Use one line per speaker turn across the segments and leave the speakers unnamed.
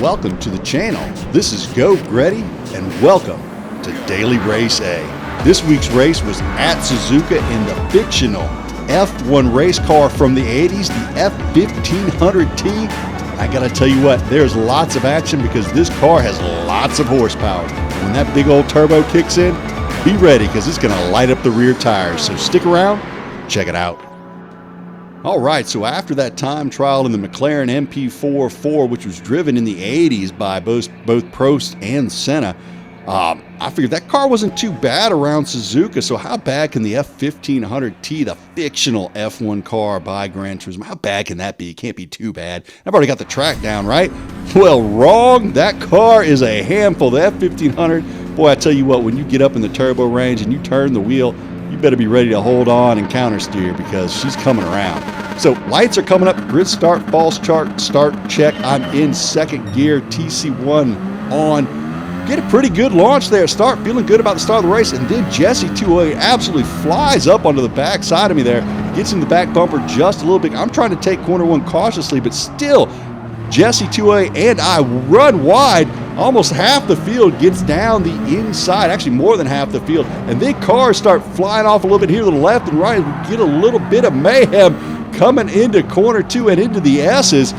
Welcome to the channel. This is Go Gretty, and welcome to Daily Race A. This week's race was at Suzuka in the fictional F1 race car from the 80s, the F1500T. I gotta tell you what, there's lots of action because this car has lots of horsepower. When that big old turbo kicks in, be ready because it's gonna light up the rear tires. So stick around, check it out. All right, so after that time trial in the McLaren MP4-4, which was driven in the 80s by both Prost and Senna, I figured that car wasn't too bad around Suzuka, so how bad can the F1500T, the fictional F1 car by Gran Turismo, how bad can that be? It can't be too bad. I've already got the track down, right? Well, wrong. That car is a handful. The F1500, boy, I tell you what, when you get up in the turbo range and you turn the wheel, you better be ready to hold on and counter steer because she's coming around. So lights are coming up, grid start, false chart, start, check. I'm in second gear, TC1 on. Get a pretty good launch there. Start feeling good about the start of the race. And then Jesse 208 absolutely flies up onto the back side of me there. Gets in the back bumper just a little bit. I'm trying to take corner one cautiously, but still, Jesse 208 and I run wide. Almost half the field gets down the inside, actually more than half the field. And then cars start flying off a little bit here to the left and right. We get a little bit of mayhem coming into corner two and into the S's.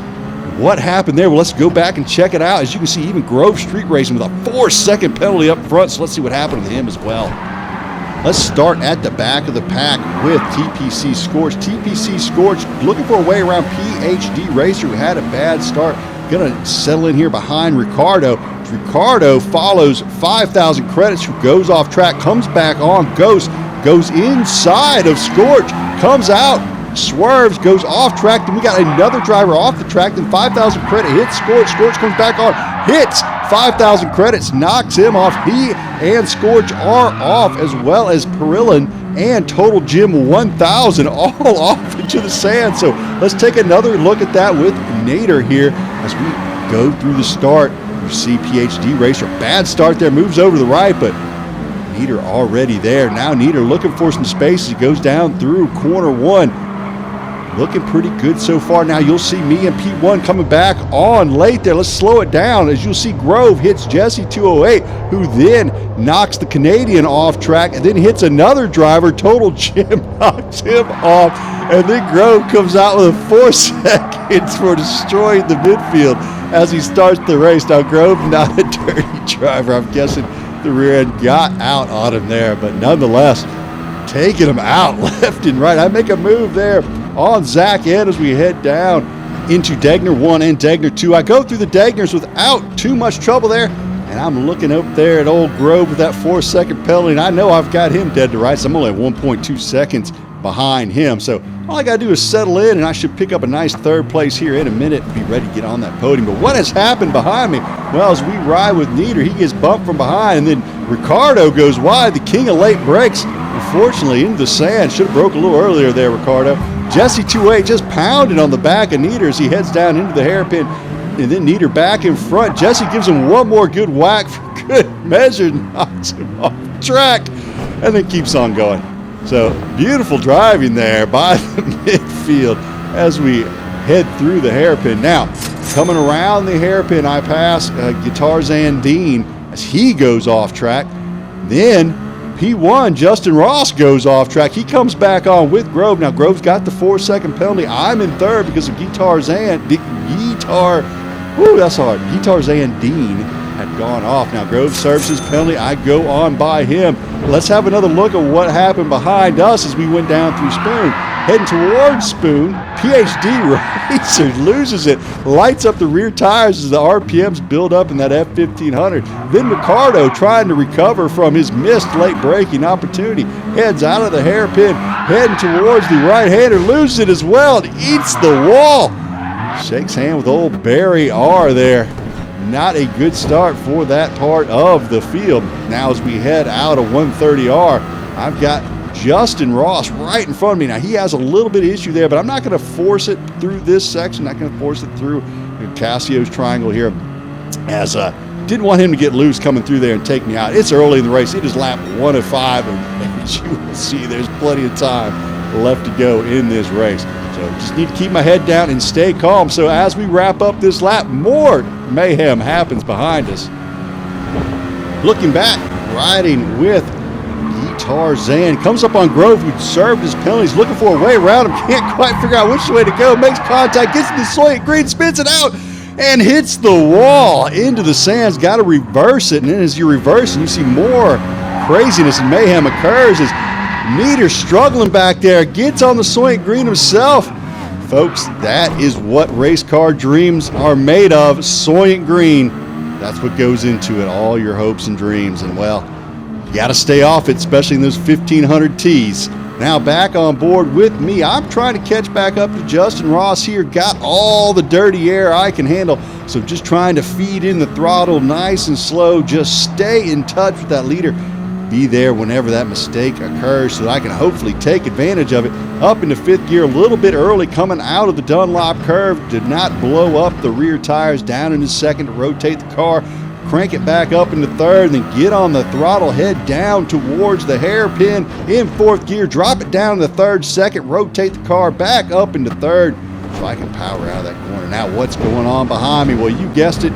What happened there? Well, let's go back and check it out. As you can see, even Grove Street Racing with a 4-second penalty up front. So let's see what happened to him as well. Let's start at the back of the pack with TPC Scorch. TPC Scorch looking for a way around PhD Racer who had a bad start. Gonna settle in here behind Ricardo. Ricardo follows 5,000 credits, who goes off track, comes back on, goes inside of Scorch, comes out, swerves, goes off track. Then we got another driver off the track. Then 5,000 credit hits Scorch. Scorch comes back on, hits 5,000 credits, knocks him off. He and Scorch are off, as well as Perillin and Total Jim 1000, all off into the sand. So let's take another look at that with Nader here as we go through the start. You see PhD Racer, bad start there, moves over to the right, but Nader already there. Now Nader looking for some space. He goes down through corner one. Looking pretty good so far. Now you'll see me and P1 coming back on late there. Let's slow it down. As you'll see, Grove hits Jesse 208, who then knocks the Canadian off track and then hits another driver. Total Jim knocks him off. And then Grove comes out with a 4 seconds for destroying the midfield as he starts the race. Now Grove, not a dirty driver. I'm guessing the rear end got out on him there, but nonetheless, taking him out left and right. I make a move there on Zach Ed as we head down into Degner 1 and Degner 2. I go through the Degners without too much trouble there, and I'm looking up there at old Grove with that 4-second penalty, and I know I've got him dead to rights. I'm only at 1.2 seconds behind him, so all I gotta do is settle in, and I should pick up a nice third place here in a minute and be ready to get on that podium. But what has happened behind me? Well, as we ride with Nader, he gets bumped from behind, and then Ricardo goes wide, the king of late breaks. Unfortunately, into the sand. Should have broke a little earlier there, Ricardo. Jesse 208 just pounded on the back of Nader as he heads down into the hairpin. And then Nader back in front. Jesse gives him one more good whack for good measure, knocks him off track, and then keeps on going. So beautiful driving there by the midfield as we head through the hairpin. Now, coming around the hairpin, I pass Guitarzan Dean as he goes off track. Then P1, Justin Ross, goes off track. He comes back on with Grove. Now, Grove's got the 4-second penalty. I'm in third because of Guitarzan Dean had gone off. Now, Grove serves his penalty. I go on by him. Let's have another look at what happened behind us as we went down through Spoon. Heading towards Spoon, PhD Racer loses it, lights up the rear tires as the RPMs build up in that F1500. Then Ricardo, trying to recover from his missed late braking opportunity, heads out of the hairpin, heading towards the right-hander, loses it as well, and eats the wall. Shakes hand with old Barry R there. Not a good start for that part of the field. Now as we head out of 130R, I've got Justin Ross right in front of me. Now he has a little bit of issue there, but I'm not going to force it through this section. Not going to force it through Cassio's triangle here, as didn't want him to get loose coming through there and take me out. It's early in the race. It is lap 1 of 5, and as you will see, there's plenty of time left to go in this race. So So just need to keep my head down and stay calm. So as we wrap up this lap, more mayhem happens behind us. Looking back, riding with Tarzan, comes up on Grove, who served his penalties, looking for a way around him, can't quite figure out which way to go, makes contact, gets in the soil green, spins it out, and hits the wall into the sands. Got to reverse it, and then as you reverse it, you see more craziness and mayhem occurs as Meter struggling back there, gets on the Soylent Green himself. Folks, that is what race car dreams are made of, Soylent Green. That's what goes into it, all your hopes and dreams, and well, you got to stay off it, especially in those 1500 Ts. Now back on board with me, I'm trying to catch back up to Justin Ross here. Got all the dirty air I can handle, so just trying to feed in the throttle nice and slow. Just stay in touch with that leader. Be there whenever that mistake occurs so that I can hopefully take advantage of it. Up into fifth gear a little bit early, coming out of the Dunlop curve. Did not blow up the rear tires. Down into second to rotate the car. Crank it back up into third, then get on the throttle, head down towards the hairpin in fourth gear, drop it down to the third, second, rotate the car back up into third so I can power out of that corner. Now what's going on behind me? Well, you guessed it,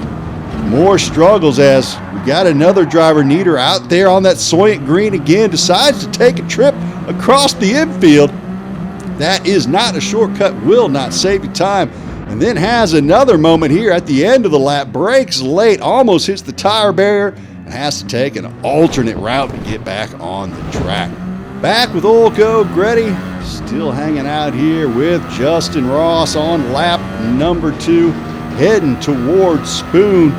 more struggles as we got another driver, Nieder, out there on that Soylent Green again, decides to take a trip across the infield. That is not a shortcut, will not save you time. And then has another moment here at the end of the lap, brakes late, almost hits the tire barrier, and has to take an alternate route to get back on the track. Back with old Go Gretty, still hanging out here with Justin Ross on lap number 2, heading towards Spoon.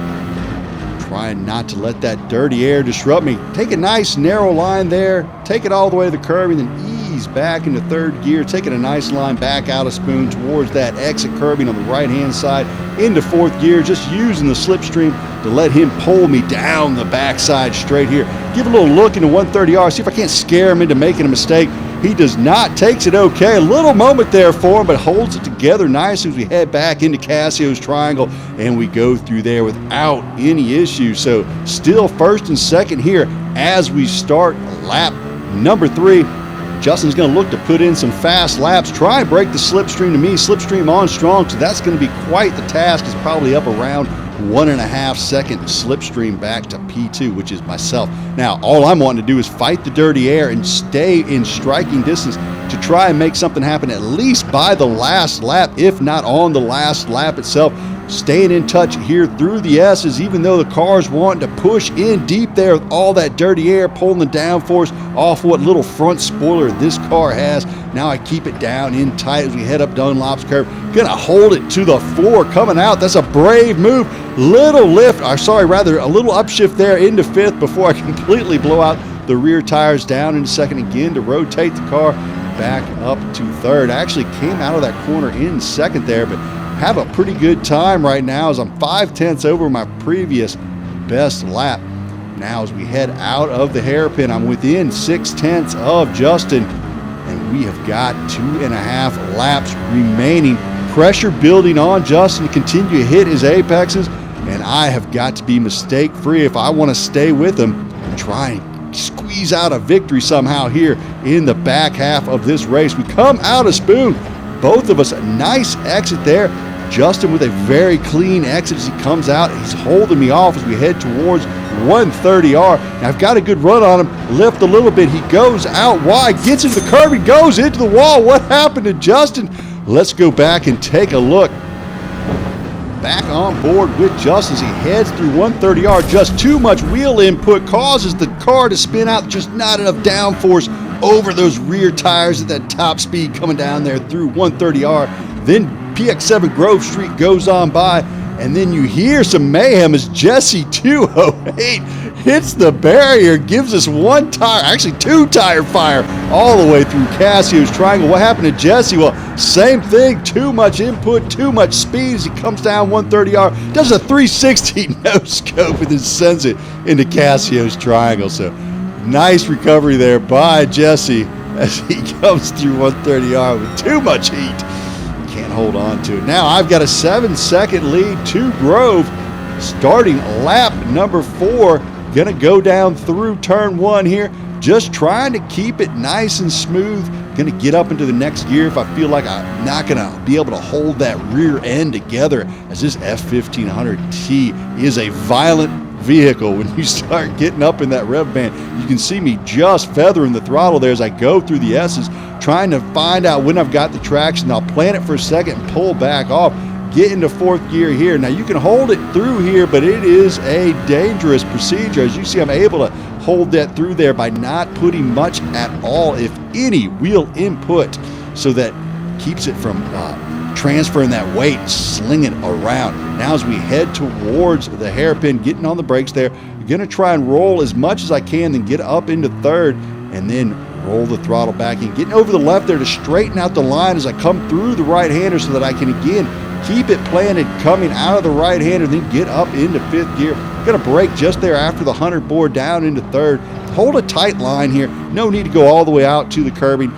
Trying not to let that dirty air disrupt me. Take a nice narrow line there, take it all the way to the curb, and then ease back into third gear, taking a nice line back out of Spoon towards that exit curbing on the right-hand side into fourth gear, just using the slipstream to let him pull me down the backside straight here. Give a little look into 130R, see if I can't scare him into making a mistake. He does not, takes it okay. A little moment there for him, but holds it together nice as we head back into Cassio's Triangle, and we go through there without any issues. So still first and second here as we start lap number 3. Justin's going to look to put in some fast laps, try and break the slipstream to me. Slipstream on strong, so that's going to be quite the task. It's probably up around 1.5 second slipstream back to P2, which is myself. Now, all I'm wanting to do is fight the dirty air and stay in striking distance to try and make something happen at least by the last lap, if not on the last lap itself. Staying in touch here through the S's, even though the car's wanting to push in deep there with all that dirty air, pulling the downforce off what little front spoiler this car has. Now I keep it down in tight as we head up Dunlop's curve. Gonna hold it to the floor coming out. That's a brave move. Little lift, or sorry, rather a little upshift there into fifth before I completely blow out the rear tires down into second again to rotate the car back up to third. I actually came out of that corner in second there, but have a pretty good time right now as I'm 5/10 over my previous best lap. Now as we head out of the hairpin, I'm within 6/10 of Justin, and we have got 2.5 laps remaining. Pressure building on Justin to continue to hit his apexes, and I have got to be mistake-free if I want to stay with him and try and squeeze out a victory somehow here in the back half of this race. We come out of Spoon, both of us, a nice exit there. Justin with a very clean exit as he comes out. He's holding me off as we head towards 130R. Now I've got a good run on him. Lift a little bit. He goes out wide, gets into the curb, he goes into the wall. What happened to Justin? Let's go back and take a look. Back on board with Justin as he heads through 130R. Just too much wheel input causes the car to spin out. Just not enough downforce over those rear tires at that top speed coming down there through 130R. Then PX7 Grove Street goes on by, and then you hear some mayhem as Jesse 208 hits the barrier, gives us one tire, actually 2 tire fire all the way through Cassio's Triangle. What happened to Jesse? Well, same thing, too much input, too much speed as he comes down 130R, does a 360 no scope and then sends it into Cassio's Triangle. So nice recovery there by Jesse as he comes through 130R with too much heat. Can't hold on to it. Now I've got a 7-second lead to Grove, starting lap number 4. Gonna go down through turn 1 here, just trying to keep it nice and smooth. Going to get up into the next gear if I feel like I'm not going to be able to hold that rear end together, as this F1500T is a violent vehicle. When you start getting up in that rev band, you can see me just feathering the throttle there as I go through the S's, trying to find out when I've got the traction. I'll plan it for a second and pull back off, get into fourth gear here. Now you can hold it through here, but it is a dangerous procedure. As you see, I'm able to hold that through there by not putting much at all, if any, wheel input, so that keeps it from transferring that weight, slinging around. Now as we head towards the hairpin, getting on the brakes there, you're going to try and roll as much as I can, then get up into third, and then roll the throttle back in, getting over the left there to straighten out the line as I come through the right-hander, so that I can again keep it planted coming out of the right-hander, then get up into fifth gear. Gonna brake just there after the 100 board down into third. Hold a tight line here. No need to go all the way out to the curbing.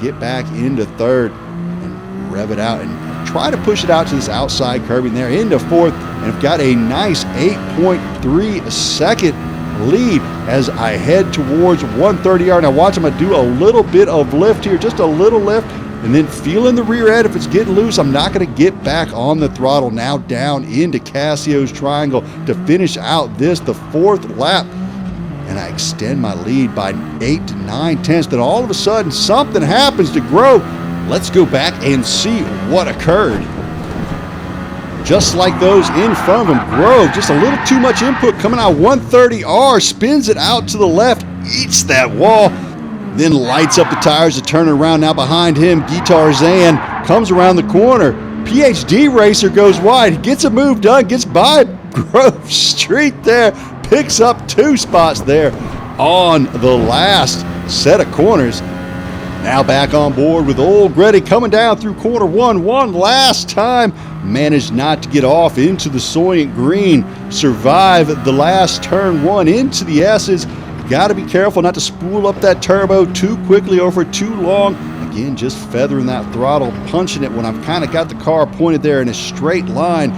Get back into third and rev it out and try to push it out to this outside curbing there into fourth, and I've got a nice 8.3 second lead as I head towards 130R. Now watch, I'm gonna do a little bit of lift here, just a little lift, and then feeling the rear end. If it's getting loose, I'm not going to get back on the throttle. Now down into Cassio's triangle to finish out this, the fourth lap. And I extend my lead by 8 to 9 tenths. Then all of a sudden, something happens to Grove. Let's go back and see what occurred. Just like those in front of him, Grove, just a little too much input coming out 130R, spins it out to the left, eats that wall, then lights up the tires to turn it around. Now behind him, Guitar Zan comes around the corner. PhD Racer goes wide, gets a move done, gets by Grove Street there, picks up 2 spots there on the last set of corners. Now back on board with Old Gretty coming down through corner one last time. Managed not to get off into the Soylent Green. Survive the last turn 1 into the S's. Got to be careful not to spool up that turbo too quickly or for too long. Again, just feathering that throttle, punching it when I've kind of got the car pointed there in a straight line,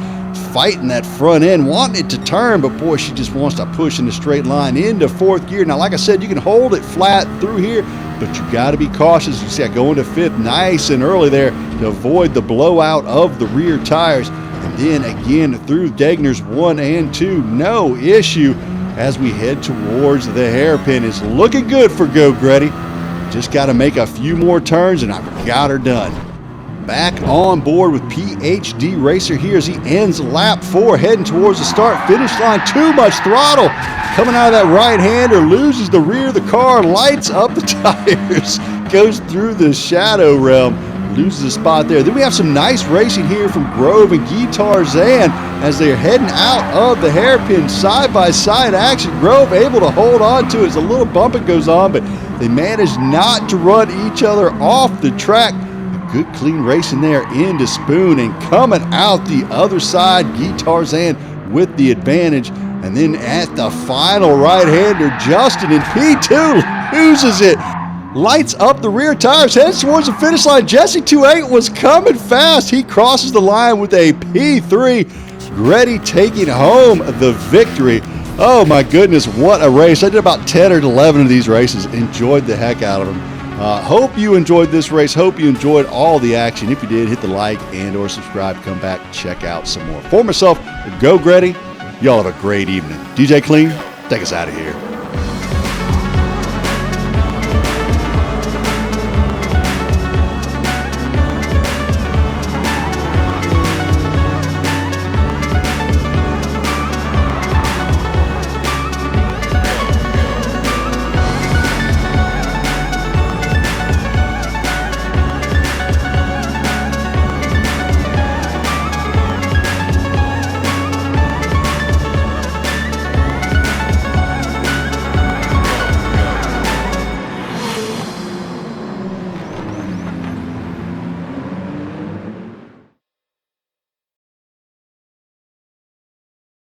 fighting that front end, wanting it to turn, but boy, she just wants to push in the straight line into fourth gear. Now, like I said, you can hold it flat through here, but you got to be cautious. You see I go into fifth nice and early there to avoid the blowout of the rear tires. And then again through Degner's 1 and 2, no issue. As we head towards the hairpin, is looking good for Go Gretty. Just got to make a few more turns and I've got her done. Back on board with PhD Racer here as he ends lap 4, heading towards the start-finish line. Too much throttle coming out of that right-hander, loses the rear of the car, lights up the tires, goes through the shadow realm, loses a spot there. Then we have some nice racing here from Grove and Guitar Zan as they're heading out of the hairpin, side-by-side action. Grove able to hold on to it as a little bumping goes on, but they manage not to run each other off the track. A good clean racing there into Spoon, and coming out the other side, Guitar Zan with the advantage. And then at the final right-hander, Justin in P2 loses it. Lights up the rear tires, heads towards the finish line. Jesse 2.8 was coming fast. He crosses the line with a P3. Gretty taking home the victory. Oh my goodness, what a race. I did about 10 or 11 of these races. Enjoyed the heck out of them. Hope you enjoyed this race. Hope you enjoyed all the action. If you did, hit the like and or subscribe. Come back, check out some more. For myself, Go Gretty. Y'all have a great evening. DJ Clean, take us out of here.